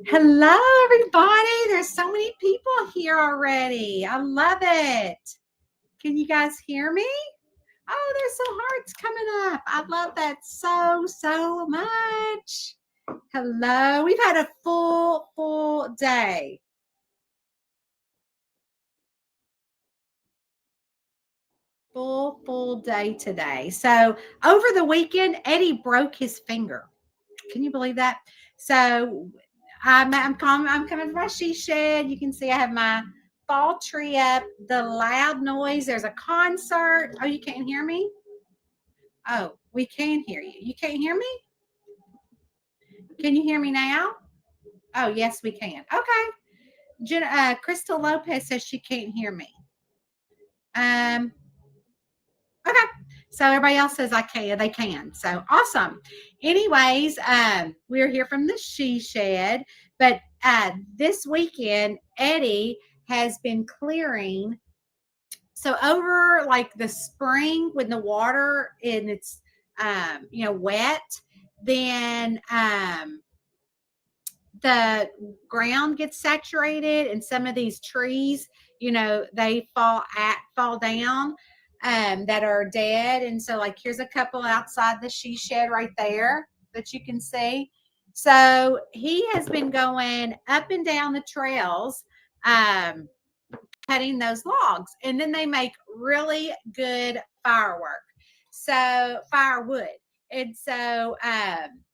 Hello, everybody. There's so many people here already. I love it. Can you guys hear me? Oh, there's some hearts coming up. I love that so much. Hello. We've had a full day. Full day today. So over the weekend, Eddie broke his finger. Can you believe that? So I'm coming from my she shed. You can see I have my fall tree up. The loud noise. There's a concert. Oh, you can't hear me? Oh, we can hear you. You can't hear me? Can you hear me now? Oh, yes, we can. Okay. Crystal Lopez says she can't hear me. Um, okay. So everybody else says I can. They can. So awesome. Anyways, we're here from the she shed, but this weekend Eddie has been clearing. So over like the spring when the water and it's wet, then the ground gets saturated and some of these trees, they fall down that are dead. And so like here's a couple outside the she shed right there that you can see. So he has been going up and down the trails, cutting those logs, and then they make really good firewood. And so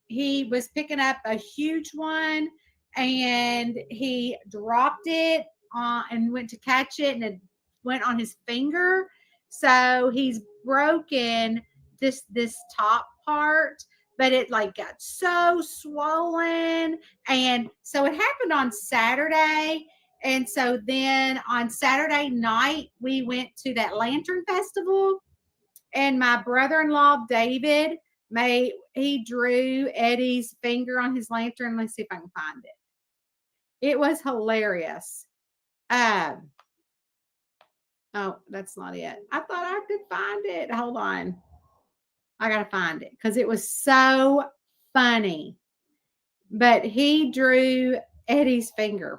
he was picking up a huge one and he dropped it on and went to catch it and it went on his finger. So he's broken this top part, but it like got so swollen. And so it happened on Saturday. And so then on Saturday night, we went to that Lantern Festival, and my brother-in-law David he drew Eddie's finger on his lantern. Let's see if I can find it. It was hilarious. Oh, that's not it. I thought I could find it. Hold on. I gotta find it because it was so funny. But he drew Eddie's finger.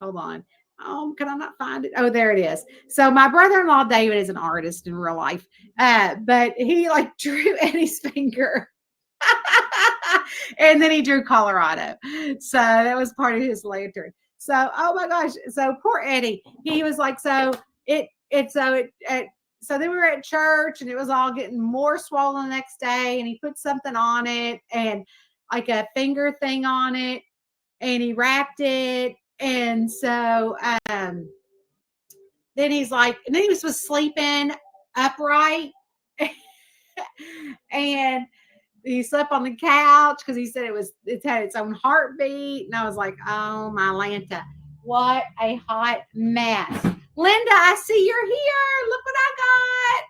Hold on. Oh, can I not find it? Oh, there it is. So my brother-in-law David is an artist in real life, but he like drew Eddie's finger, and then he drew Colorado. So that was part of his lantern. So oh my gosh, so poor Eddie. He was like, so then we were at church and it was all getting more swollen the next day, and he put something on it and like a finger thing on it, and he wrapped it. And so then he's like, and then he was sleeping upright. And he slept on the couch because he said it's had its own heartbeat. And I was like, oh my Lanta, what a hot mess. Linda, I see you're here. Look what I got.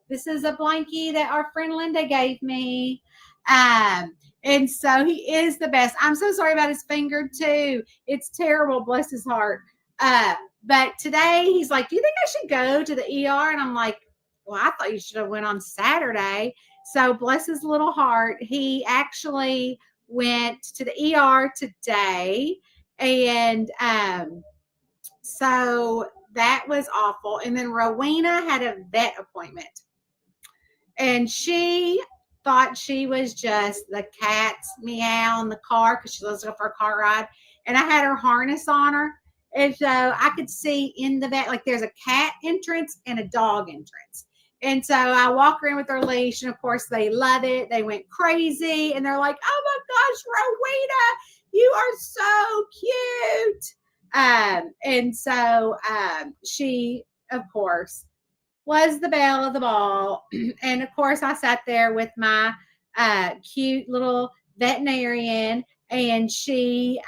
This is a blankie that our friend Linda gave me. And so he is the best. I'm so sorry about his finger too. It's terrible. Bless his heart. But today he's like, do you think I should go to the ER? And I'm like, well, I thought you should have went on Saturday. So bless his little heart. He actually went to the ER today. And so that was awful. And then Rowena had a vet appointment. And she thought she was just the cat's meow in the car because she was going for a car ride. And I had her harness on her. And so I could see in the vet, like there's a cat entrance and a dog entrance. And so I walk her in with her leash. And of course, they love it. They went crazy. And they're like, oh my gosh, Rowena, you are so cute. And so she, of course, was the belle of the ball. And of course, I sat there with my cute little veterinarian, and she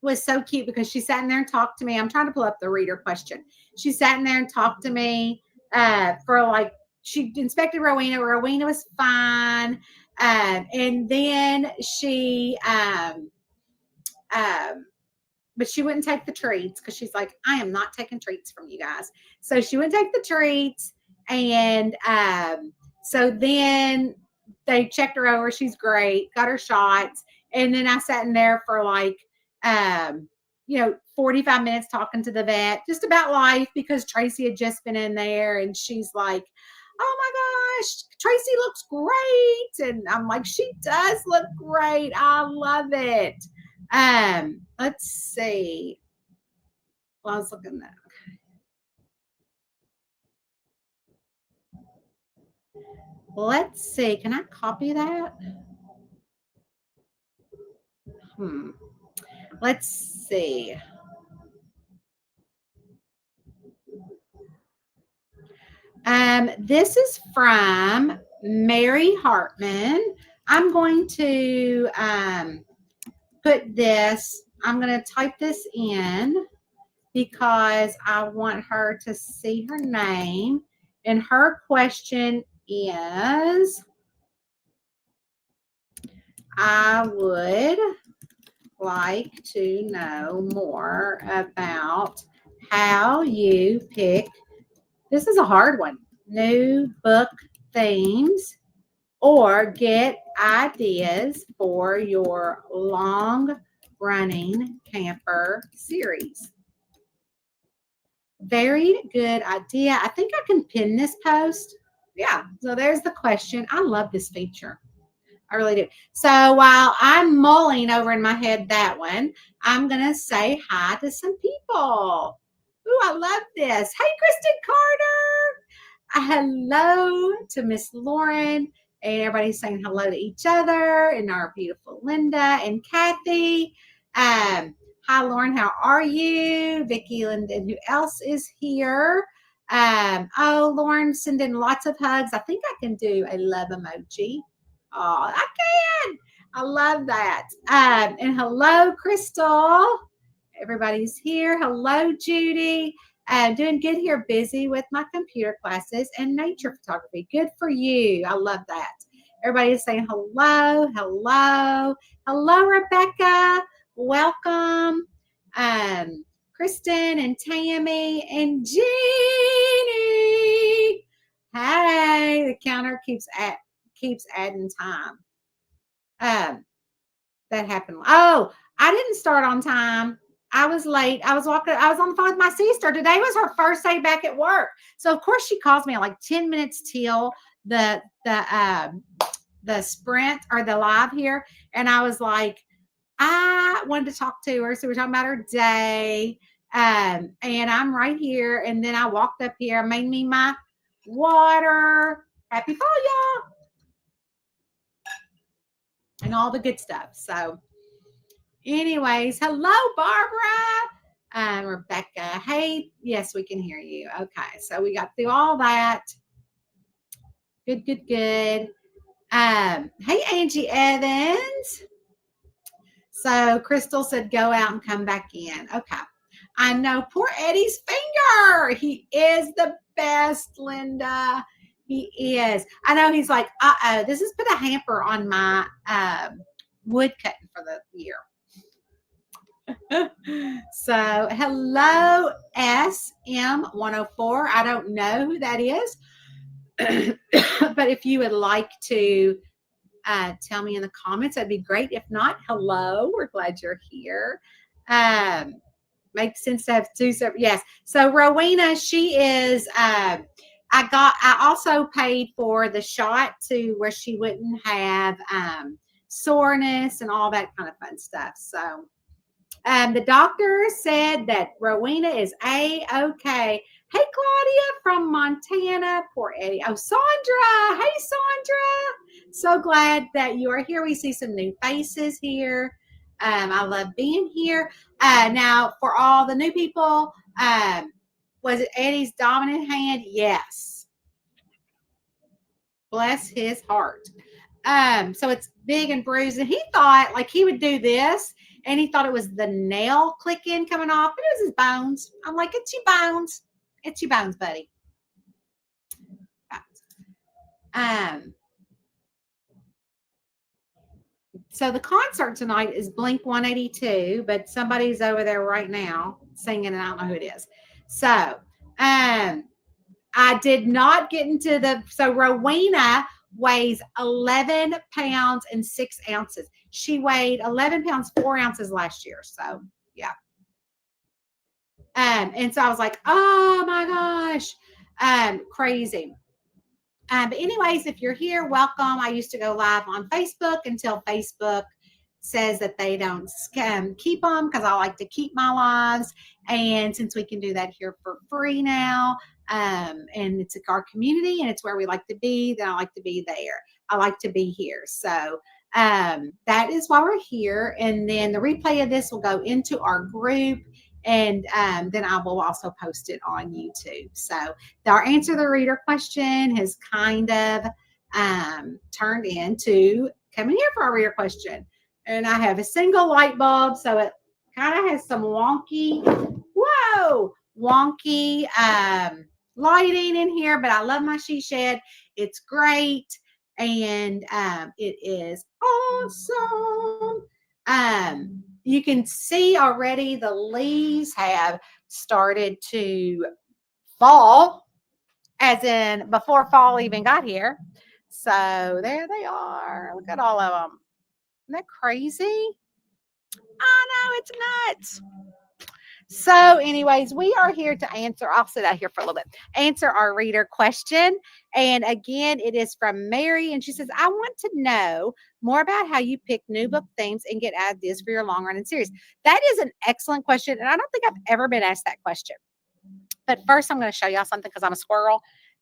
was so cute because she sat in there and talked to me. I'm trying to pull up the reader question. She sat in there and talked to me for like, she inspected Rowena. Rowena was fine. And then but she wouldn't take the treats because she's like, I am not taking treats from you guys. So she wouldn't take the treats. And so then they checked her over. She's great, got her shots. And then I sat in there for like, 45 minutes talking to the vet just about life because Tracy had just been in there and she's like, oh my gosh, Tracy looks great. And I'm like, she does look great. I love it. Let's see. Well, I was looking at Let's see. Can I copy that? Let's see. This is from Mary Hartman. I'm going to put this, I'm going to type this in because I want her to see her name. And her question is, I would like to know more about how you pick, this is a hard one, new book themes or get ideas for your long running camper series. Very good idea. I think I can pin this post. Yeah, so there's the question. I love this feature. I really do. So while I'm mulling over in my head that one, I'm going to say hi to some people. Ooh, I love this. Hey, Kristen Carter. Hello to Miss Lauren. And everybody's saying hello to each other. And our beautiful Linda and Kathy. Hi, Lauren. How are you? Vicki, Linda, and who else is here? Lauren, sending lots of hugs. I think I can do a love emoji. Oh, I can. I love that. And hello, Crystal. Everybody's here. Hello, Judy. Doing good here, busy with my computer classes and nature photography. Good for you. I love that. Everybody is saying hello, hello, hello, Rebecca. Welcome. Kristen and Tammy and Jeannie. Hey, the counter keeps adding time. That happened. Oh, I didn't start on time. I was late. I was on the phone with my sister. Today was her first day back at work. So of course she calls me at like 10 minutes till the sprint or the live here. And I was like, I wanted to talk to her. So we're talking about her day. And I'm right here. And then I walked up here, made me my water. Happy fall, y'all. And all the good stuff. So anyways, hello, Barbara. Rebecca. Hey, yes, we can hear you. Okay, so we got through all that. Good. Hey, Angie Evans. So Crystal said go out and come back in. Okay. I know, poor Eddie's finger. He is the best, Linda. He is. I know he's like, this has put a hamper on my wood cutting for the year. So hello, SM104. I don't know who that is. But if you would like to tell me in the comments, that'd be great. If not, hello. We're glad you're here. Makes sense to have two separate. Yes. So Rowena, she is. I also paid for the shot to where she wouldn't have soreness and all that kind of fun stuff. So the doctor said that Rowena is A-okay. Hey, Claudia from Montana. Poor Eddie. Oh, Sandra. Hey, Sandra. So glad that you are here. We see some new faces here. I love being here. Now, for all the new people, was it Eddie's dominant hand? Yes. Bless his heart. So it's big and bruised. And he thought like he would do this. And he thought it was the nail clicking coming off. But it was his bones. I'm like, it's your bones. It's your bones, buddy. So the concert tonight is Blink 182, but somebody's over there right now singing, and I don't know who it is. So I did not get into so Rowena weighs 11 pounds and 6 ounces. She weighed 11 pounds, 4 ounces last year. So, yeah. And so I was like, oh my gosh, crazy. But anyways, if you're here, welcome. I used to go live on Facebook until Facebook says that they don't keep them because I like to keep my lives. And since we can do that here for free now, and it's our community and it's where we like to be, then I like to be there. I like to be here. So that is why we're here. And then the replay of this will go into our group. And then I will also post it on YouTube. So our answer the reader question has kind of turned into coming here for a reader question. And I have a single light bulb, so it kind of has some wonky, wonky lighting in here, but I love my she shed. It's great, and it is awesome. You can see already the leaves have started to fall, as in before fall even got here. So there they are. Look at all of them. Isn't that crazy? Oh no, it's nuts. So, anyways, we are here to answer. I'll sit out here for a little bit. Answer our reader question. And again, it is from Mary. And she says, I want to know more about how you pick new book themes and get ideas for your long running series. That is an excellent question. And I don't think I've ever been asked that question. But first, I'm going to show y'all something because I'm a squirrel.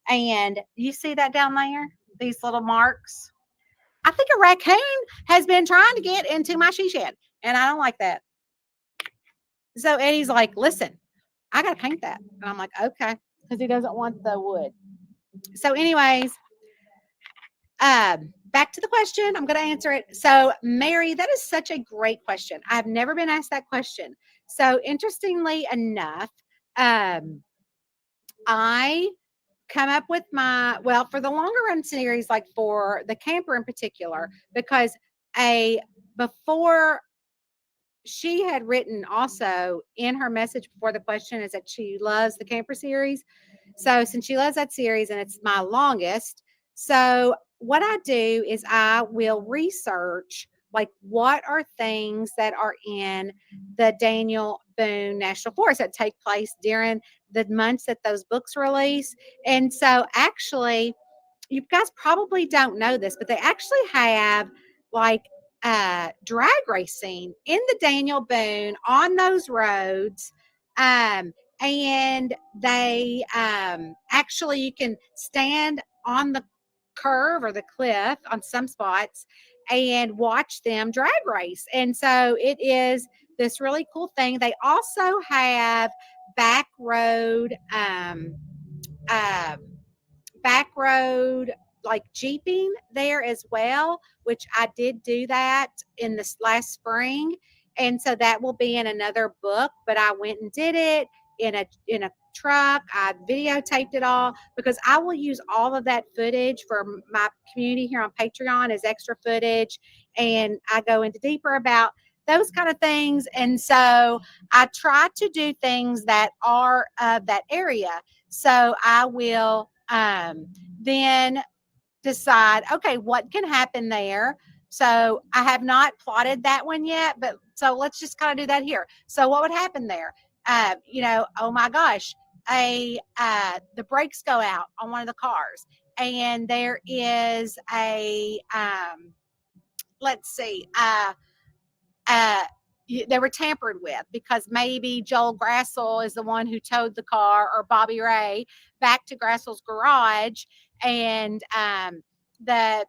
And you see that down there? These little marks. I think a raccoon has been trying to get into my she shed. And I don't like that. So Eddie's like, listen, I got to paint that. And I'm like, okay, because he doesn't want the wood. So anyways, back to the question. I'm going to answer it. So Mary, that is such a great question. I've never been asked that question. So interestingly enough, I come up with for the longer run series, like for the camper in particular, because before she had written also in her message before the question is that she loves the camper series. So since she loves that series and it's my longest, so what I do is I will research like what are things that are in the Daniel Boone National Forest that take place during the months that those books release. And so actually, you guys probably don't know this, but they actually have like drag racing in the Daniel Boone on those roads. And they actually, you can stand on the curve or the cliff on some spots and watch them drag race. And so it is this really cool thing. They also have back road, uh, back road like jeeping there as well, which I did do that in this last spring. And so that will be in another book, but I went and did it in a truck. I videotaped it all because I will use all of that footage for my community here on Patreon as extra footage. And I go into deeper about those kind of things. And so I try to do things that are of that area. So I will then decide, okay, what can happen there? So I have not plotted that one yet, but so let's just kind of do that here. So what would happen there? Oh my gosh, the brakes go out on one of the cars, and there is let's see, uh, they were tampered with because maybe Joel Grassel is the one who towed the car, or Bobby Ray, back to Grassel's garage, and the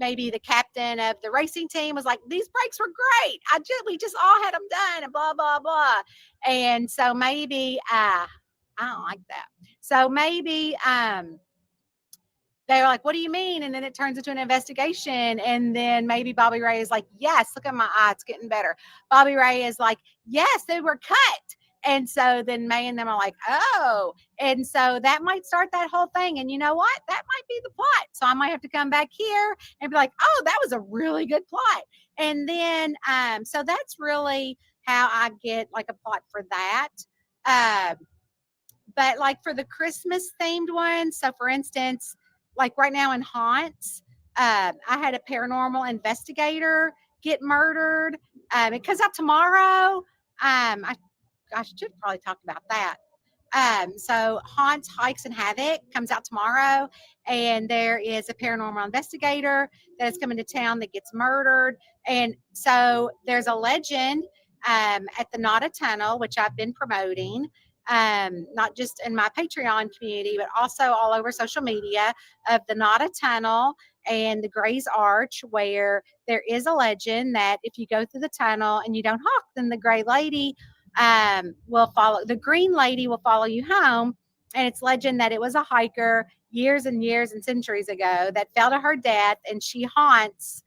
maybe the captain of the racing team was like, these brakes were great. We just all had them done, and blah blah blah. And so maybe I don't like that. So maybe they were like, what do you mean? And then it turns into an investigation. And then maybe Bobby Ray is like, yes, look at my eye. It's getting better. Bobby Ray is like, yes, they were cut. And so then May and them are like, oh. And so that might start that whole thing. And you know what? That might be the plot. So I might have to come back here and be like, oh, that was a really good plot. And then, so that's really how I get like a plot for that. But like for the Christmas themed ones, so for instance, like right now in Haunts, I had a paranormal investigator get murdered. It comes out tomorrow. I should probably talk about that. So Haunts, Hikes, and Havoc comes out tomorrow, and there is a paranormal investigator that is coming to town that gets murdered. And so there's a legend at the Nada Tunnel, which I've been promoting, not just in my Patreon community, but also all over social media, of the Nada Tunnel and the Gray's Arch, where there is a legend that if you go through the tunnel and you don't honk, then the Gray Lady will follow, the green lady will follow you home. And it's legend that it was a hiker years and years and centuries ago that fell to her death, and she haunts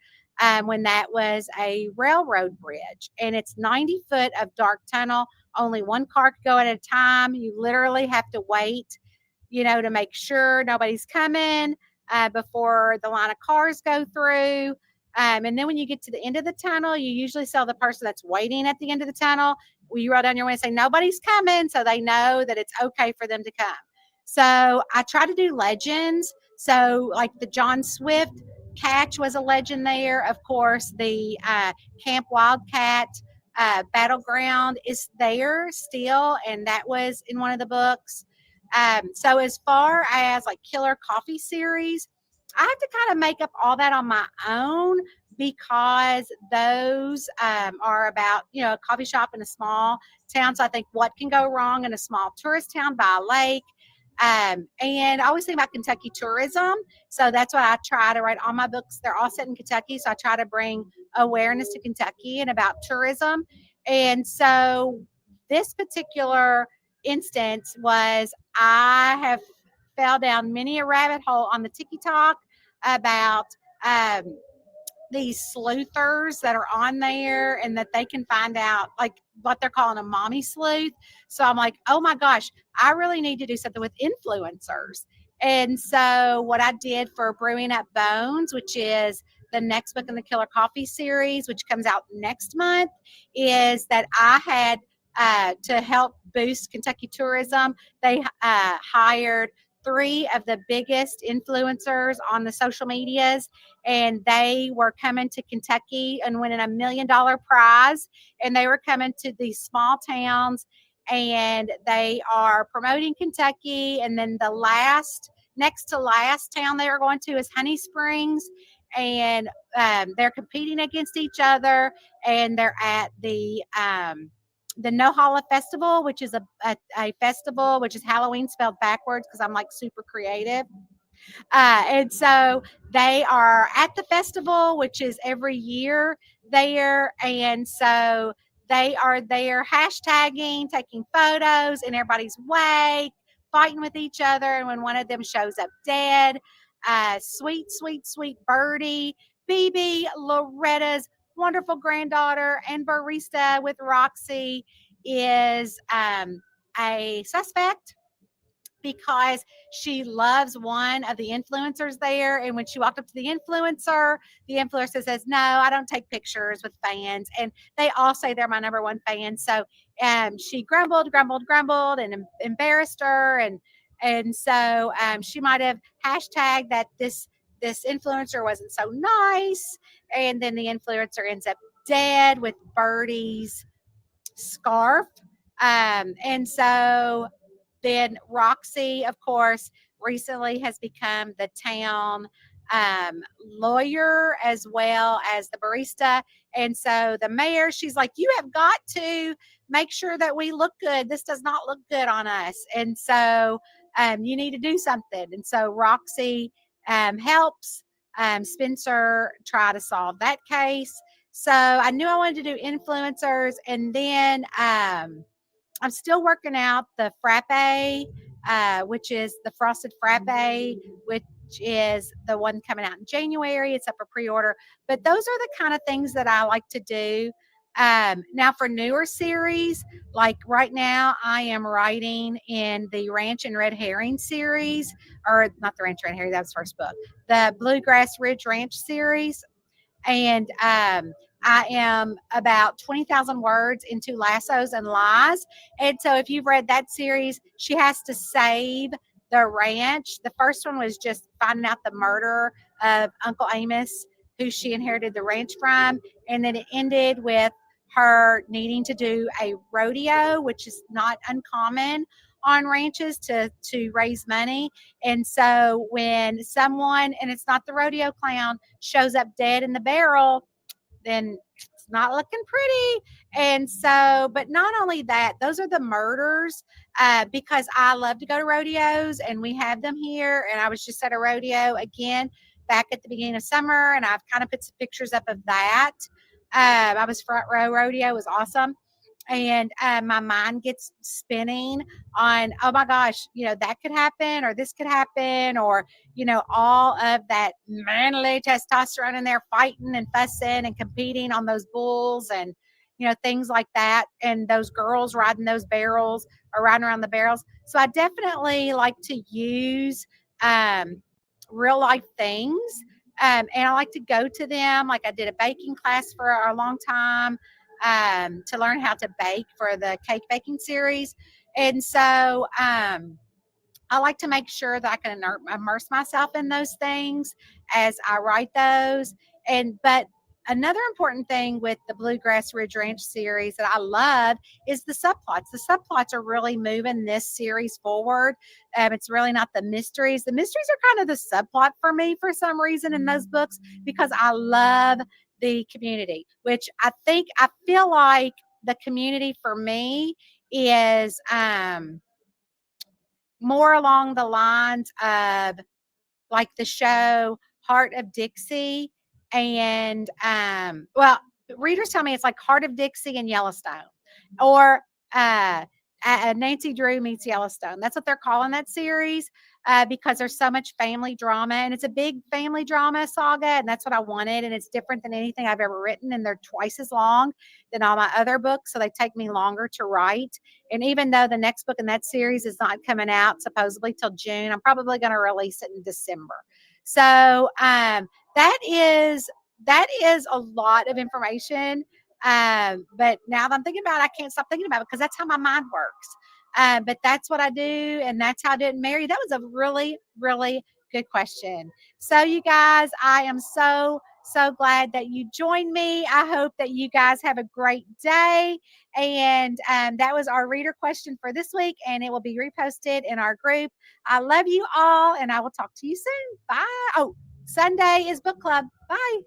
when that was a railroad bridge. And it's 90 foot of dark tunnel. Only one car could go at a time. You literally have to wait, to make sure nobody's coming before the line of cars go through. And then when you get to the end of the tunnel, you usually tell the person that's waiting at the end of the tunnel, well, you roll down your window and say, nobody's coming. So they know that it's okay for them to come. So I try to do legends. So, like the John Swift catch was a legend there. Of course, the Camp Wildcat battleground is there still. And that was in one of the books. So as far as like Killer Coffee series, I have to kind of make up all that on my own, because those are about, a coffee shop in a small town. So I think, what can go wrong in a small tourist town by a lake? And I always think about Kentucky tourism. So that's why I try to write all my books. They're all set in Kentucky. So I try to bring awareness to Kentucky and about tourism. And so this particular instance was, I have fell down many a rabbit hole on the TikTok about um, these sleuthers that are on there, and that they can find out like what they're calling a mommy sleuth. So I'm like, oh my gosh, I really need to do something with influencers. And so what I did for Brewing Up Bones, which is the next book in the Killer Coffee series, which comes out next month, is that I had to help boost Kentucky tourism. They hired three of the biggest influencers on the social medias, and they were coming to Kentucky and winning $1 million prize. And they were coming to these small towns, and they are promoting Kentucky. And then the next to last town they are going to is Honey Springs, and they're competing against each other. And they're at the Nohala Festival, which is a festival, which is Halloween spelled backwards, because I'm like super creative. And so they are at the festival, which is every year there. And so they are there hashtagging, taking photos in everybody's way, fighting with each other. And when one of them shows up dead, sweet, sweet, sweet Birdie, BB, Loretta's wonderful granddaughter and barista with Roxy, is a suspect, because she loves one of the influencers there. And when she walked up to the influencer says, no, I don't take pictures with fans. And they all say they're my number one fan. So she grumbled, and embarrassed her. And so she might have hashtagged that this influencer wasn't so nice. And then the influencer ends up dead with Birdie's scarf. And so then Roxy, of course, recently has become the town lawyer as well as the barista. And so the mayor, she's like, you have got to make sure that we look good. This does not look good on us. And so you need to do something. And so Roxy helps Spencer try to solve that case. So I knew I wanted to do influencers. And then I'm still working out the frappe, which is the frosted frappe, which is the one coming out in January. It's up for pre-order. But those are the kind of things that I like to do. Now for newer series, like right now, I am writing in the Ranch and Red Herring series, or not the Ranch and Red Herring, that was the first book, the Bluegrass Ridge Ranch series. And I am about 20,000 words into Lassos and Lies. And so if you've read that series, she has to save the ranch. The first one was just finding out the murder of Uncle Amos, who she inherited the ranch from. And then it ended with her needing to do a rodeo, which is not uncommon on ranches to raise money. And so when someone, and it's not the rodeo clown, shows up dead in the barrel, then it's not looking pretty. And so, but not only that, those are the murders, because I love to go to rodeos and we have them here. And I was just at a rodeo again back at the beginning of summer, and I've kind of put some pictures up of that. I was front row rodeo, it was awesome. And my mind gets spinning on, oh my gosh, that could happen, or this could happen, or all of that manly testosterone in there fighting and fussing and competing on those bulls, and things like that, and those girls riding those barrels or riding around the barrels. So I definitely like to use um, real life things, and I like to go to them. Like I did a baking class for a long time, to learn how to bake for the cake baking series. And so I like to make sure that I can immerse myself in those things as I write those. But another important thing with the Bluegrass Ridge Ranch series that I love is the subplots. The subplots are really moving this series forward. It's really not the mysteries. The mysteries are kind of the subplot for me for some reason in those books, because I love the community, which I feel like the community for me is more along the lines of like the show Heart of Dixie, and well, readers tell me it's like Heart of Dixie and Yellowstone, or uh, Nancy Drew meets Yellowstone. That's what they're calling that series, because there's so much family drama, and it's a big family drama saga, and that's what I wanted. And it's different than anything I've ever written, and they're twice as long than all my other books, so they take me longer to write. And even though the next book in that series is not coming out supposedly till June, I'm probably going to release it in December. So that is a lot of information. But now that I'm thinking about it, I can't stop thinking about it because that's how my mind works. But that's what I do, and that's how I did Mary. That was a really, really good question. So, you guys, I am so glad that you joined me. I hope that you guys have a great day. And that was our reader question for this week, and it will be reposted in our group. I love you all, and I will talk to you soon. Bye. Oh, Sunday is book club. Bye.